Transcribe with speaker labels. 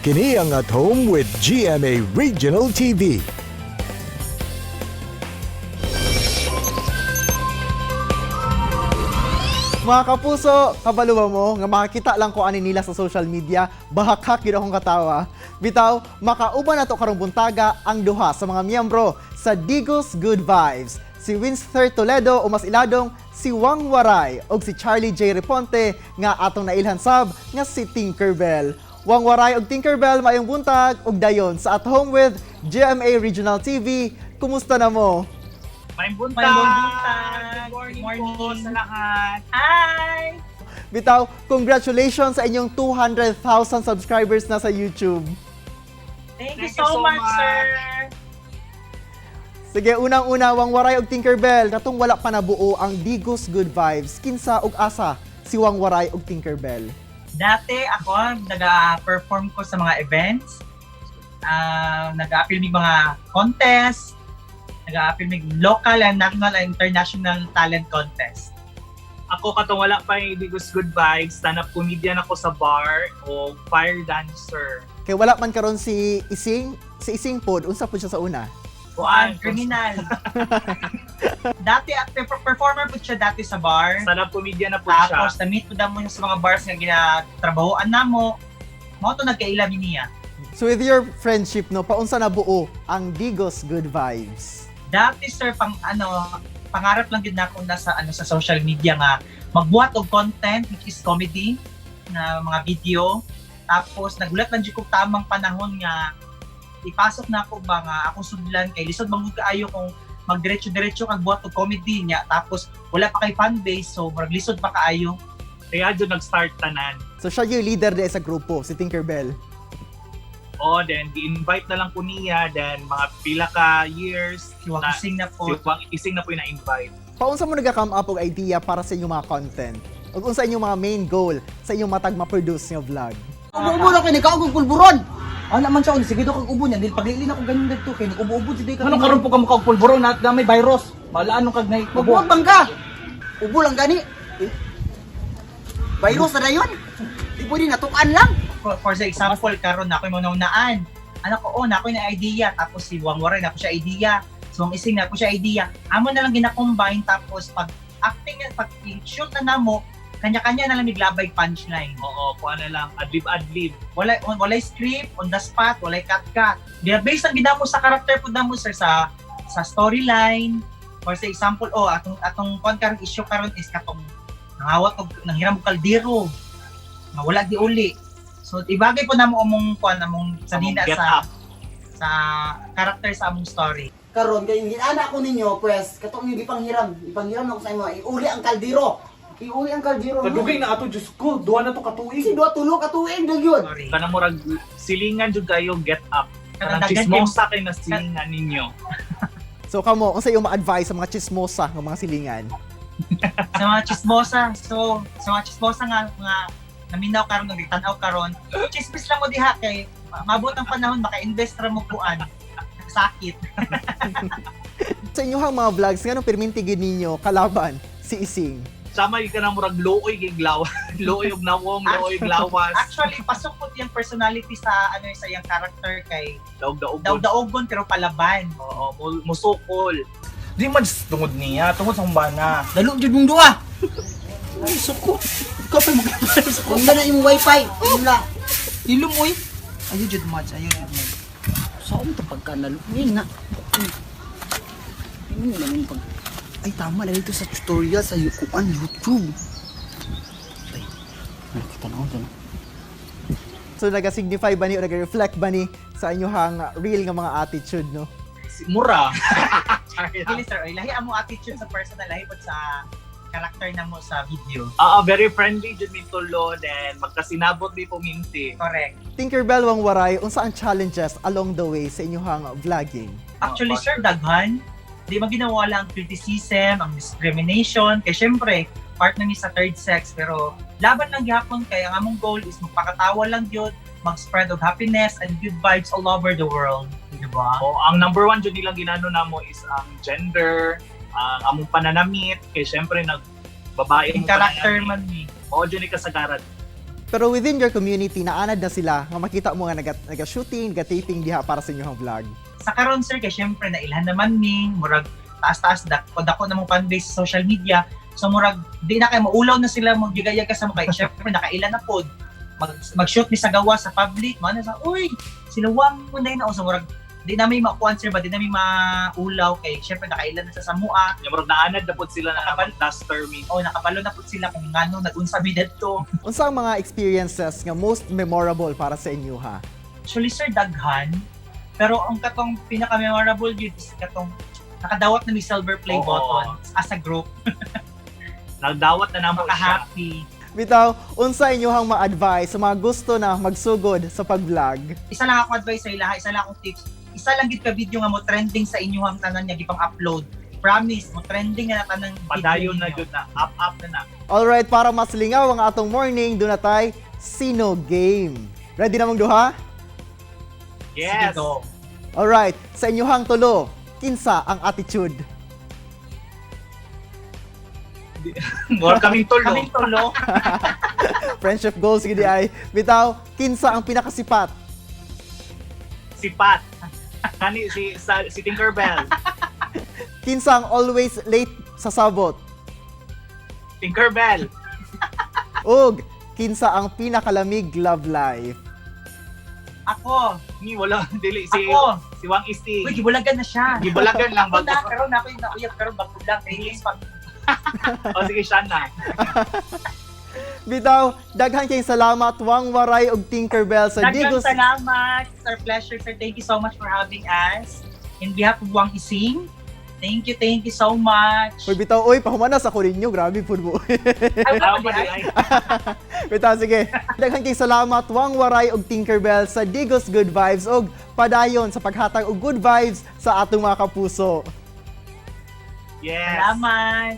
Speaker 1: Kini ang At Home with GMA Regional TV.
Speaker 2: Mga kapuso, kabaluwa mo, nga makakita lang ko ani nila sa social media, bahakak yun akong katawa. Bitaw, makauban na to karong buntaga ang duha sa mga miyembro sa Digos Good Vibes. Si Winster Toledo o mas iladong si Wang Waray o si Charlie J. Reponte nga atong nailhan sab nga si Tinkerbell. Wang Waray og Tinkerbell, mayong buntag og dayon sa At Home with GMA Regional TV. Kumusta na mo?
Speaker 3: May buntag! Good morning po sa lahat! Hi!
Speaker 2: Bitaw, congratulations sa inyong 200,000 subscribers na sa YouTube.
Speaker 3: Thank you so much, sir!
Speaker 2: Sige, unang-una, Wang Waray og Tinkerbell, katong wala pa nabuo ang Digos Good Vibes. Kinsa og asa si Wang Waray og Tinkerbell?
Speaker 3: Dati ako, nag-perform ko sa mga events, nag-appeal ng mga contest, nag-appeal ng local and national and international talent contest.
Speaker 4: Ako katong wala pa yung Digos Good Vibes, stand-up comedian ako sa bar o fire dancer.
Speaker 2: Kay wala man karon si Ising pod, unsa pod siya sa una?
Speaker 3: Kuan, kriminal. Dati, performer po siya dati sa bar.
Speaker 4: Stand-up comedian na po siya.
Speaker 3: Tapos, na-meet ko mo sa mga bars nga ginatrabahoan na mo. Mo ito nagkailabi niya.
Speaker 2: So with your friendship, no, paunsa nabuo ang Digos Good Vibes?
Speaker 3: Dati, sir, pangarap lang din ako sa social media nga magbuhat og content which is comedy na mga video. Tapos nagulat lang jud ko tamang panahon nga ipasok na ako ba nga akong sudlan kay lisod mangud kaayo kung magdiretso-diretso kag buhat og comedy niya. Tapos wala pa kay fan base, so murag lisod pa kaayo.
Speaker 4: Kaya dyan nag-start tanan.
Speaker 2: So siya yung leader de sa grupo, si Tinkerbell.
Speaker 4: O, then di-invite na lang po niya, then mga pila ka years.
Speaker 3: Si Wang Ising na po.
Speaker 4: Si Wang Ising na po yung na-invite.
Speaker 2: Paunsa mo nagka-come up og idea para sa inyong mga content? Ug unsa inyong mga main goal sa inyong matag ma-produce nga vlog?
Speaker 5: Ubo na kay nikaog og pulburon. Ana man siya og sige daw kag ubo niya, dili paglili na ko ganun dito kay ubo-ubo jud kay.
Speaker 6: Anong karon po ka mukha og pulburon na may virus? Malaan kag nay
Speaker 5: Magbuot bang ka? Ubo lang gani. Virus na yun. Di pwede natukan lang.
Speaker 3: For example, karon na ako'y maunaan. Anak ko, na ako'y na idea. Tapos si Wang Waray na ako siya idea. So ang Ising na ako siya idea. Amo na lang gina-combine. Tapos pag acting, pag shoot na namo, kanya-kanya na lang miglabay punchline.
Speaker 4: Oo, kuha na lang, adlib-adlib.
Speaker 3: Walay script, on the spot, walay cut-cut. Di based ang ginamo sa character po mo, sir, sa storyline. For example, atong karon issue karon is katong nangawat og nanghiram og kaldero. Nga wala di uli. So ibagay po namo among sanina
Speaker 4: Get
Speaker 3: sa
Speaker 4: up.
Speaker 3: sa character sa among story.
Speaker 5: Karon kay ginana ko ninyo, pues katong yung ipanghiram na ko sa imo, iuli ang kaldero. Iuli ang kaldero.
Speaker 6: Kadugay na ato Diyos ko, duha na to katuig.
Speaker 5: Si duha tulo ka tuig gyud.
Speaker 3: Sorry.
Speaker 4: Kanang murag silingan jud kayo, get up. Kanang
Speaker 3: Dagan
Speaker 4: chismosa kay na silingan ninyo.
Speaker 2: So kamo, unsa imong ma-advise sa mga chismosa nga mga silingan?
Speaker 3: Sa mga chismosa. So sa mga chismosa nga naminaw karon nagtanaw karon. Chismis lang mo diha kay mabot ang panahon maka-invest ra mo kuan. Sakit.
Speaker 2: Sa inyong mga vlogs, nga nung permintigin ninyo kalaban si Ising?
Speaker 4: Sama yung kanang murag looy kay glawas. Looy og nawong, looy glawas.
Speaker 3: Actually, pasok po yung personality sa sa iyang character kay
Speaker 4: Daog-daog.
Speaker 3: daog-daogon pero palaban.
Speaker 4: Oo, musukol.
Speaker 6: Di man tungod niya, tungod sa kumbana.
Speaker 5: Dalo jud mong duha.
Speaker 6: Ay, suko. Ikaw pa magkapal sa
Speaker 5: Kung na imong wifi, imla.
Speaker 6: ilom oy. Ayo jud match, ayo jud match.
Speaker 5: Saan to pagka nalumin na? Ini naman pag ay tama na dito sa tutorial sa YouTube. Ay, nakita na ako dyan.
Speaker 2: So naga-signify ba ni o naga-reflect ba ni sa inyong real nga mga attitude, no?
Speaker 4: Mura.
Speaker 3: Dili sir, ay lahi amo attitude sa personal, lahi pod sa character na mo sa video.
Speaker 4: Very friendly jud mi tulo, then magkasinabot di puminti.
Speaker 3: Correct.
Speaker 2: Tinkerbell, Wang Waray, unsa ang challenges along the way sa inyong vlogging?
Speaker 3: Actually sir, daghan. Di maginawa ang criticism, ang discrimination, kay syempre, part na ni sa third sex, pero laban lang gyapon kay ang among goal is magpakatawa lang yun, mag-spread of happiness and good vibes all over the world. Diba?
Speaker 4: O, ang number one jud nilang ginano namo is ang gender, ang among pananamit, kay syempre babae
Speaker 3: Yung character man ni.
Speaker 4: O jud ni kasagaran.
Speaker 2: Pero within your community, naanad na sila nga makita mo nga naga-shooting, naga-taping diha para sa inyong vlog.
Speaker 3: Sa karon sir kay syempre na ilhan naman ning murag taas-taas dako na mong fanbase sa social media. So murag di na kay maulaw na sila maggigayaga sa mga syempre nakailan na pod. Mag-shoot ni sa gawa sa public, man sa uy, silawang mo na yun ako. So murag di namin makuan sir ba, di namin maulaw kay syempre nakailan na sa samua.
Speaker 4: Yung mga naanad na po sila na duster me.
Speaker 3: O nakapalo na po sila kung ngano nag-unsa bidad to.
Speaker 2: Unsa ang mga experiences nga most memorable para sa inyo ha?
Speaker 3: Actually sir daghan, pero ang katong pinaka-memorable yun is katong nakadawat na may silver play
Speaker 4: Oo.
Speaker 3: button as a group.
Speaker 4: Nagdawat na namo siya.
Speaker 3: Maka-happy.
Speaker 2: Bitaw, unsa inyohang ma-advise sa mga gusto na magsugod sa pag-vlog?
Speaker 3: Isa lang ako advice sa ilaha, isa lang akong tips. Isa lang gid ka video nga mo trending sa inyong tanan nga gipang upload. Promise mo trending na tanan
Speaker 4: Padayon na jud na. Up na na.
Speaker 2: Alright, para mas lingaw ang atong morning, doon na tayo Sino Game. Ready na mong duha?
Speaker 3: Sige
Speaker 4: Yes.
Speaker 3: go.
Speaker 2: Alright, sa inyohang tulo, kinsa ang attitude?
Speaker 4: More kaming tulo.
Speaker 3: Kaming tulo.
Speaker 2: Friendship goals gidi ay. Bitaw, kinsa ang pinakasipat?
Speaker 4: Si Pat. Kani si Tinkerbell.
Speaker 2: Kinsa ang always late sa sabot?
Speaker 4: Tinkerbell.
Speaker 2: Ug, kinsa ang pinakalamig love life?
Speaker 3: Ako.
Speaker 4: Ni wala dili
Speaker 3: Ako.
Speaker 4: si Wang Isti.
Speaker 3: Uy, gibulagan na siya.
Speaker 4: Gibulagan lang
Speaker 3: Ako
Speaker 4: bago.
Speaker 3: na, karon ako yung nauyab, karon bago lang. English pa.
Speaker 4: O sige siya na.
Speaker 2: Bitaw, daghan kay salamat Wang Waray ug Tinkerbell sa
Speaker 3: Daghang
Speaker 2: Digos.
Speaker 3: salamat. It's our pleasure, sir. Thank you so much for having us. In behalf of Wang Ising, thank you so much.
Speaker 2: Uy, bitaw, uy, pahumanas ako ninyo. Grabe po mo.
Speaker 3: Ay,
Speaker 4: Tama
Speaker 3: wala
Speaker 4: ba
Speaker 3: ba
Speaker 4: ay?
Speaker 2: Bitaw, sige. Daghan kay salamat Wang Waray ug Tinkerbell sa Digos Good Vibes ug padayon sa paghatag og good vibes sa atong mga kapuso.
Speaker 4: Yes.
Speaker 3: Salamat.